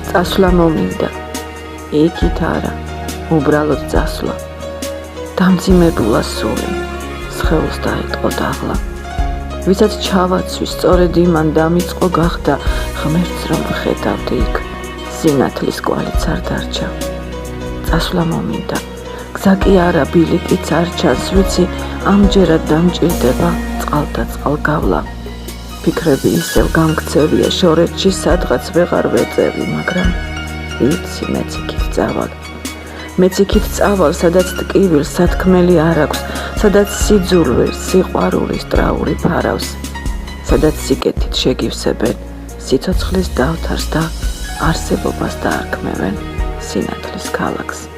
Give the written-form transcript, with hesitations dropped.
წასვლა მომინდა, იქით არა, უბრალოდ წასვლა. დამძიმებულა სული, სხეულს დაიტყო დაღლა. ვისაც ჩავაცვის, სწორედ იმან დამიწყო გახდა, ღმერთს რომ ვხედავდი იქ, სინათლის კვალიც არ დარჩა. წასვლა მომინდა, გზა კი არა, ბილიკიც არ ჩანს, ვიცი, ამჯერად დამჭირდება წყალთა წყალგავლა. ფიქრები ისევ გამქცევია შორეთში, სადღაც ვეღარ ვეწევი, მაგრამ ვიცი, მეც იქით წავალ. მეც იქით წავალ, სადაც ტკივილს სათქმელი არ აქვს, სადაც სიძულვეს, სიყვარულის ტრაური ფარავს, სადაც სიკეთით შეგივსებენ სიცოცხლის დავთარს და არსებობას დაარქმევენ სინათლის ქალაქს.